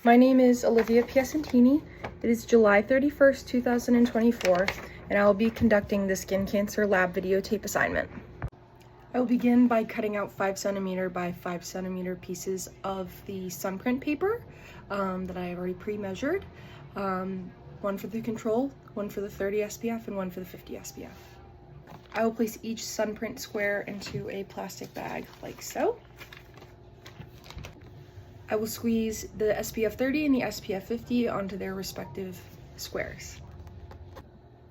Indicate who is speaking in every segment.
Speaker 1: My name is Olivia Piacentini. It is July 31st, 2024, and I will be conducting the skin cancer lab videotape assignment. I will begin by cutting out 5 centimeter by 5 centimeter pieces of the sunprint paper that I have already pre-measured. One for the control, one for the 30 SPF, and one for the 50 SPF. I will place each sunprint square into a plastic bag like so. I will squeeze the SPF 30 and the SPF 50 onto their respective squares.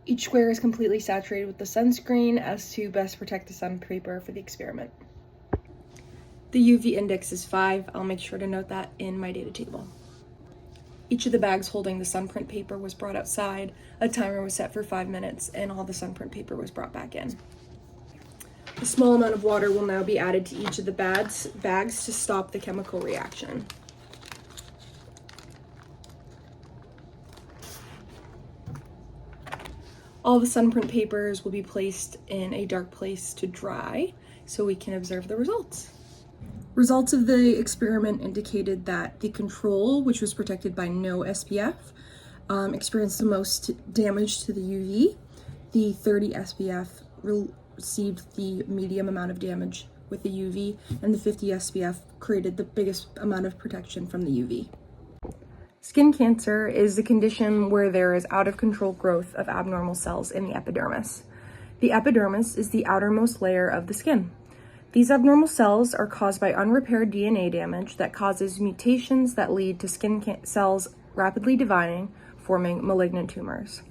Speaker 1: Each square is completely saturated with the sunscreen as to best protect the sun paper for the experiment. The UV index is 5. I'll make sure to note that in my data table. Each of the bags holding the sunprint paper was brought outside, a timer was set for 5 minutes, and all the sunprint paper was brought back in. A small amount of water will now be added to each of the bags to stop the chemical reaction. All the sunprint papers will be placed in a dark place to dry so we can observe the results. Results of the experiment indicated that the control, which was protected by no SPF, experienced the most damage to the UV. The 30 SPF received the medium amount of damage with the UV, and the 50 SPF created the biggest amount of protection from the UV. Skin cancer is the condition where there is out of control growth of abnormal cells in the epidermis. The epidermis is the outermost layer of the skin. These abnormal cells are caused by unrepaired DNA damage that causes mutations that lead to skin cells rapidly dividing, forming malignant tumors.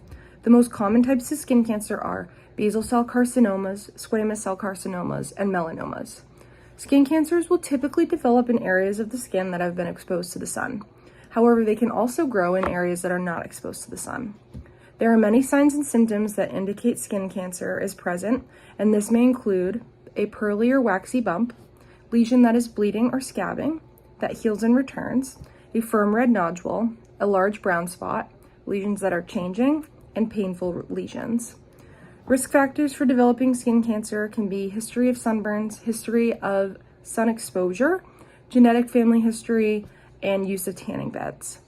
Speaker 1: The most common types of skin cancer are basal cell carcinomas, squamous cell carcinomas, and melanomas. Skin cancers will typically develop in areas of the skin that have been exposed to the sun. However, they can also grow in areas that are not exposed to the sun. There are many signs and symptoms that indicate skin cancer is present, and this may include a pearly or waxy bump, lesion that is bleeding or scabbing, that heals and returns, a firm red nodule, a large brown spot, lesions that are changing, and painful lesions. Risk factors for developing skin cancer can be history of sunburns, history of sun exposure, genetic family history, and use of tanning beds.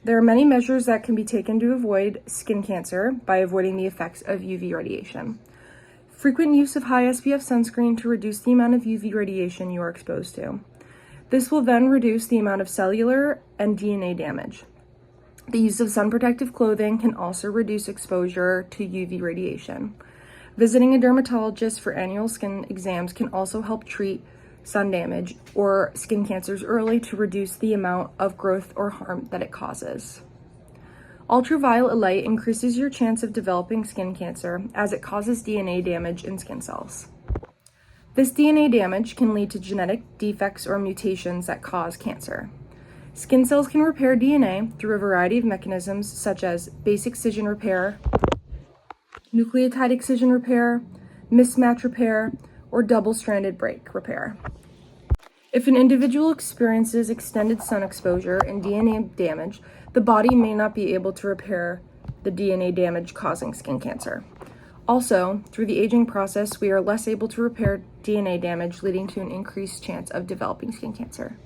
Speaker 1: There are many measures that can be taken to avoid skin cancer by avoiding the effects of UV radiation. Frequent use of high SPF sunscreen to reduce the amount of UV radiation you are exposed to. This will then reduce the amount of cellular and DNA damage. The use of sun protective clothing can also reduce exposure to UV radiation. Visiting a dermatologist for annual skin exams can also help treat sun damage or skin cancers early to reduce the amount of growth or harm that it causes. Ultraviolet light increases your chance of developing skin cancer as it causes DNA damage in skin cells. This DNA damage can lead to genetic defects or mutations that cause cancer. Skin cells can repair DNA through a variety of mechanisms such as base excision repair, nucleotide excision repair, mismatch repair, or double-stranded break repair. If an individual experiences extended sun exposure and DNA damage, the body may not be able to repair the DNA damage causing skin cancer. Also, through the aging process, we are less able to repair DNA damage, leading to an increased chance of developing skin cancer.